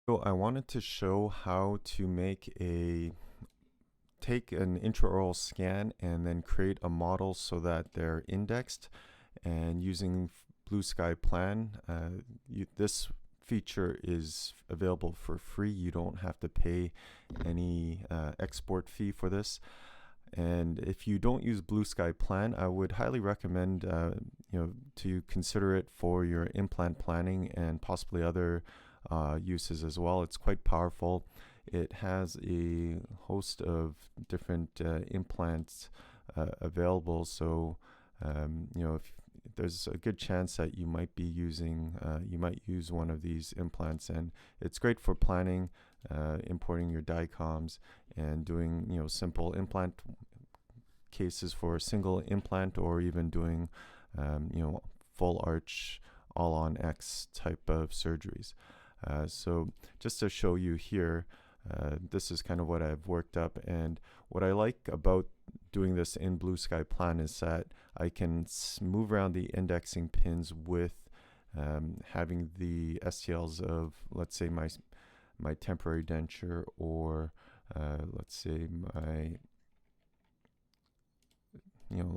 So I wanted to show how to take an intraoral scan and then create a model so that they're indexed, and using Blue Sky Plan. This feature is available for free. You don't have to pay any export fee for this. And if you don't use Blue Sky Plan, I would highly recommend to consider it for your implant planning and possibly other uses as well. It's quite powerful. It has a host of different implants available, so if there's a good chance that you might use one of these implants, and it's great for planning, importing your DICOMs, and doing simple implant cases for a single implant, or even doing full arch all on X type of surgeries. So just to show you here, this is kind of what I've worked up, and what I like about doing this in Blue Sky Plan is that I can move around the indexing pins with having the STLs of, let's say, my temporary denture, or let's say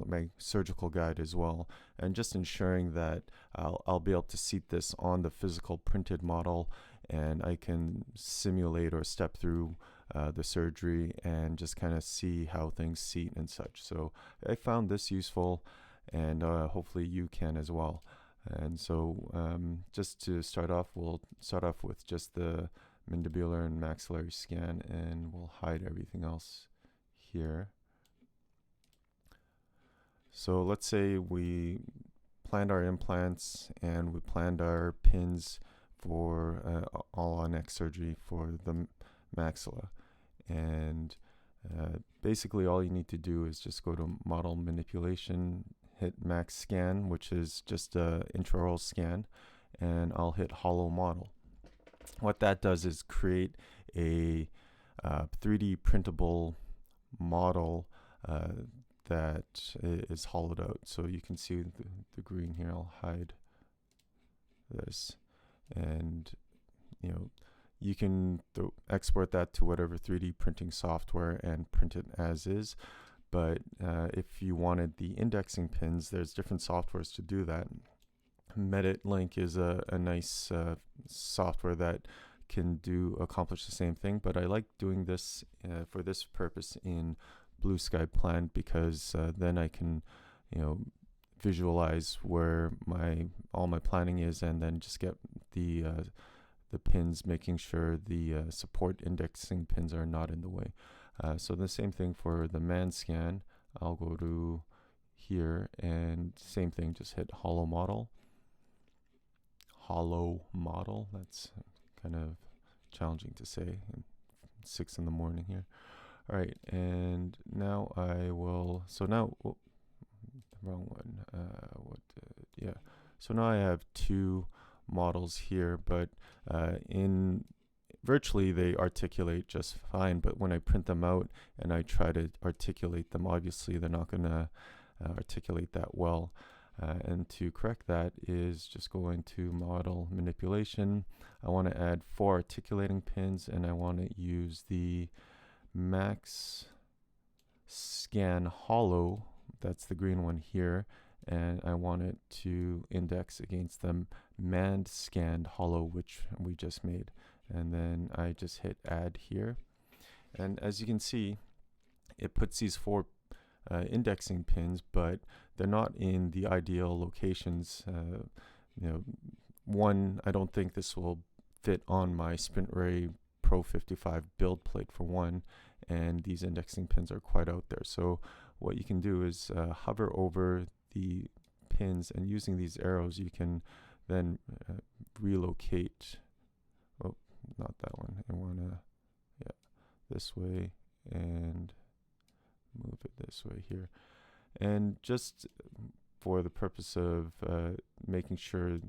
my surgical guide as well, and just ensuring that I'll be able to seat this on the physical printed model, and I can simulate or step through the surgery and just kind of see how things seat and such. So I found this useful, and hopefully you can as well. And so just to start off, we'll start off with just the mandibular and maxillary scan, and we'll hide everything else here. So let's say we planned our implants and we planned our pins for all on X surgery for the maxilla. And basically all you need to do is just go to model manipulation, hit max scan, which is just an intraoral scan, and I'll hit hollow model. What that does is create a 3D printable model that is hollowed out. So you can see the green here. I'll hide this, and you can export that to whatever 3D printing software and print it as is. But if you wanted the indexing pins, there's different softwares to do that. MeditLink is a nice software that can accomplish the same thing, but I like doing this for this purpose in Blue Sky Plan, because then I can visualize where all my planning is, and then just get the pins, making sure the support indexing pins are not in the way. So the same thing for the man scan. I'll go to here, and same thing, just hit hollow model. That's kind of challenging to say at 6 in the morning here. All right, and now I will, so now, wrong one, yeah. So now I have two models here, but in virtually they articulate just fine, but when I print them out and I try to articulate them, obviously they're not gonna articulate that well. And to correct that is just go into model manipulation. I want to add 4 articulating pins, and I want to use the max scan hollow, that's the green one here, and I want it to index against the manned scanned hollow, which we just made. And then I just hit add here, and as you can see, it puts these 4 indexing pins, but they're not in the ideal locations. One, I don't think this will fit on my SprintRay Pro 55 build plate for one, and these indexing pins are quite out there. So what you can do is hover over the pins, and using these arrows you can then relocate. Oh, not that one. I want to, yeah, this way, and move it this way here. And just for the purpose of making sure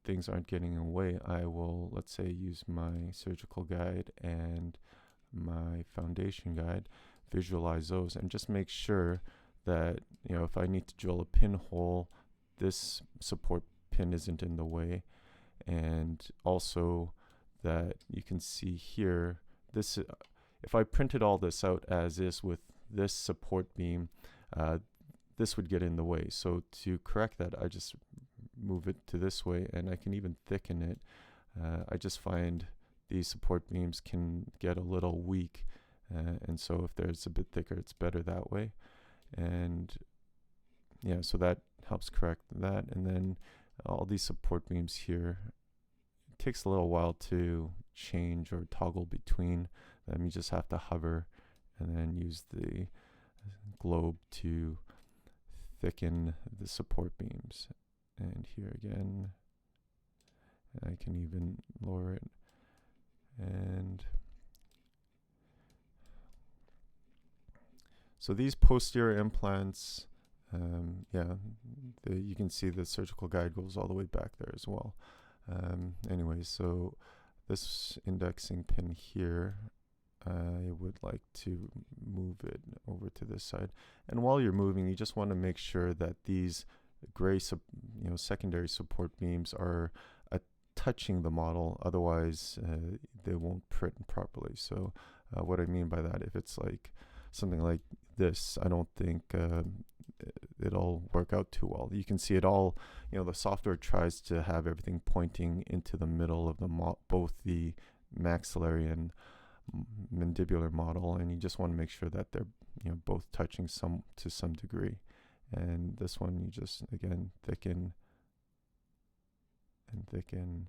things aren't getting in the way, I will, let's say, use my surgical guide and my foundation guide, visualize those, and just make sure that if I need to drill a pinhole, this support pin isn't in the way, and also that you can see here, this if I printed all this out as is with this support beam, this would get in the way. So to correct that, I just move it to this way, and I can even thicken it. I just find these support beams can get a little weak, and so if there's a bit thicker, it's better that way. And yeah, so that helps correct that. And then all these support beams here, it takes a little while to change or toggle between them. You just have to hover and then use the globe to thicken the support beams. And here again, I can even lower it. And so these posterior implants, you can see the surgical guide goes all the way back there as well. Anyway, so this indexing pin here, I would like to move it over to this side. And while you're moving, you just want to make sure that these gray secondary support beams are touching the model, otherwise they won't print properly. So what I mean by that, if it's like something like this, I don't think it'll work out too well. You can see it all, the software tries to have everything pointing into the middle of the both the maxillary and mandibular model, and you just want to make sure that they're both touching to some degree. And this one, you just again thicken and thicken.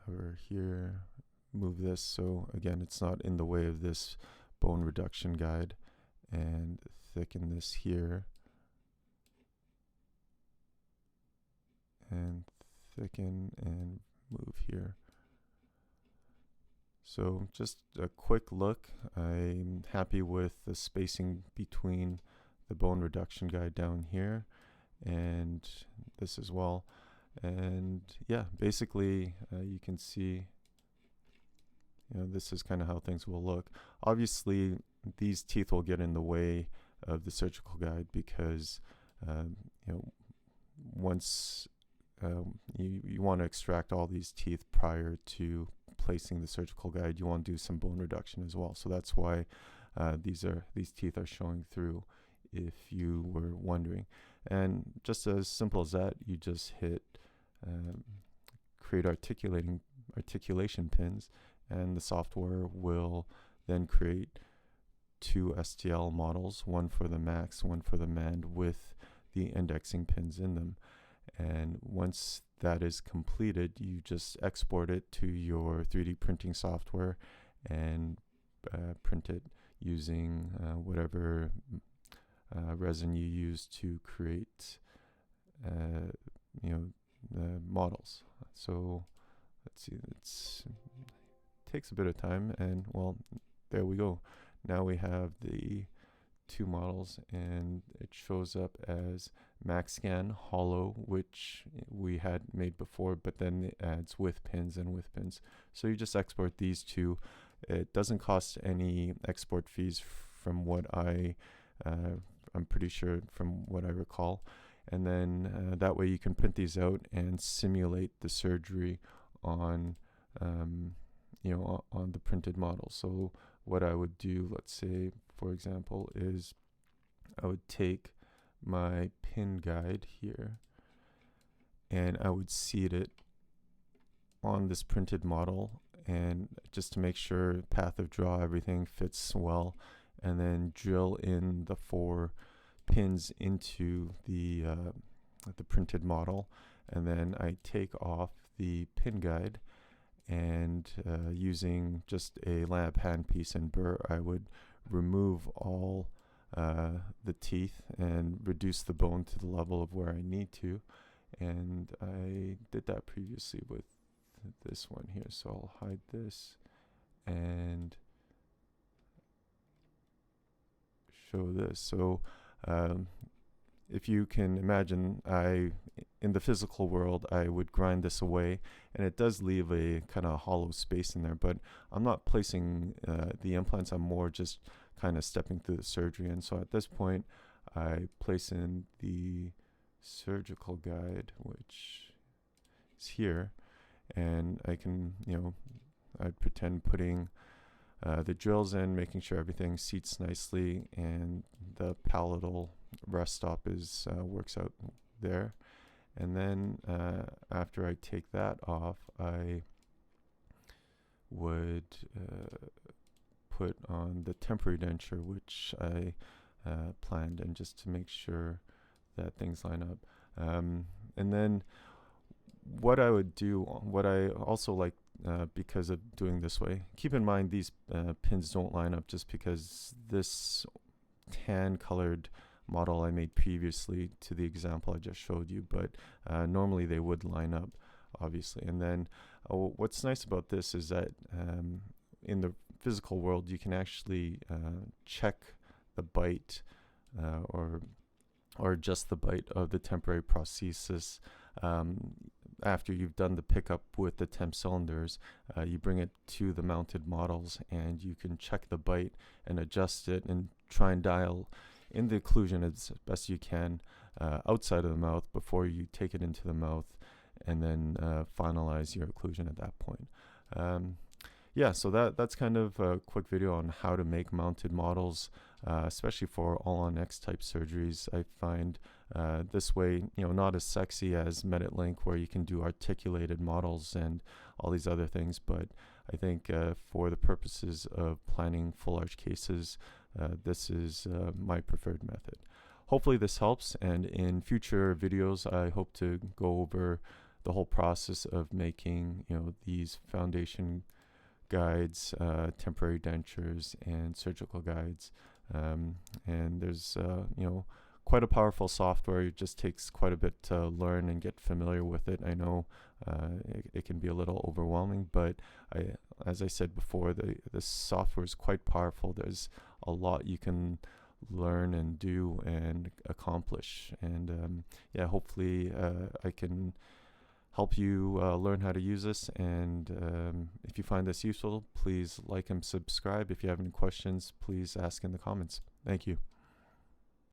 Over here, move this so again it's not in the way of this bone reduction guide, and thicken this here and thicken and move here. So just a quick look. I'm happy with the spacing between the bone reduction guide down here and this as well. And yeah, basically you can see this is kind of how things will look. Obviously these teeth will get in the way of the surgical guide because once you want to extract all these teeth prior to placing the surgical guide, you want to do some bone reduction as well. So that's why these teeth are showing through, if you were wondering. And just as simple as that, you just hit create articulation pins, and the software will then create 2 STL models, one for the max, one for the mand, with the indexing pins in them. And once that is completed, you just export it to your 3D printing software and print it using whatever resin you use to create the models. So let's see, it takes a bit of time, and well, there we go. Now we have the 2 models, and it shows up as MaxScan Hollow, which we had made before, but then it adds with pins and with pins. So you just export these 2. It doesn't cost any export fees from what I'm pretty sure, from what I recall. And then that way you can print these out and simulate the surgery on on the printed model. So what I would do, let's say for example, is I would take my pin guide here and I would seat it on this printed model, and just to make sure path of draw, everything fits well, and then drill in the 4 pins into the printed model. And then I take off the pin guide, and using just a lab handpiece and burr, I would remove all the teeth and reduce the bone to the level of where I need to. And I did that previously with this one here, so I'll hide this and show this. So if you can imagine, in the physical world, I would grind this away, and it does leave a kind of hollow space in there, but I'm not placing the implants, I'm more just kind of stepping through the surgery. And so at this point, I place in the surgical guide, which here, and I can, I'd pretend putting the drills in, making sure everything seats nicely, and the palatal rest stop is works out there. And then after I take that off, I would put on the temporary denture, which I planned, and just to make sure that things line up. And then what I would do, what I also like, because of doing this way, keep in mind these pins don't line up just because this tan colored model I made previously to the example I just showed you, but normally they would line up, obviously. And then what's nice about this is that in the physical world you can actually check the bite or adjust the bite of the temporary prosthesis after you've done the pickup with the temp cylinders. You bring it to the mounted models and you can check the bite and adjust it and try and dial in the occlusion as best you can outside of the mouth before you take it into the mouth, and then finalize your occlusion at that point. Yeah, so that's kind of a quick video on how to make mounted models, especially for all-on-X type surgeries. I find this way, not as sexy as MeditLink, where you can do articulated models and all these other things, but I think for the purposes of planning full arch cases, this is my preferred method. Hopefully this helps, and in future videos I hope to go over the whole process of making these foundation guides, temporary dentures, and surgical guides. And there's quite a powerful software. It just takes quite a bit to learn and get familiar with it. I know it can be a little overwhelming, but as I said before, the software is quite powerful. There's a lot you can learn and do and accomplish, and yeah, hopefully I can help you learn how to use this. And if you find this useful, please like and subscribe. If you have any questions, please ask in the comments. Thank you.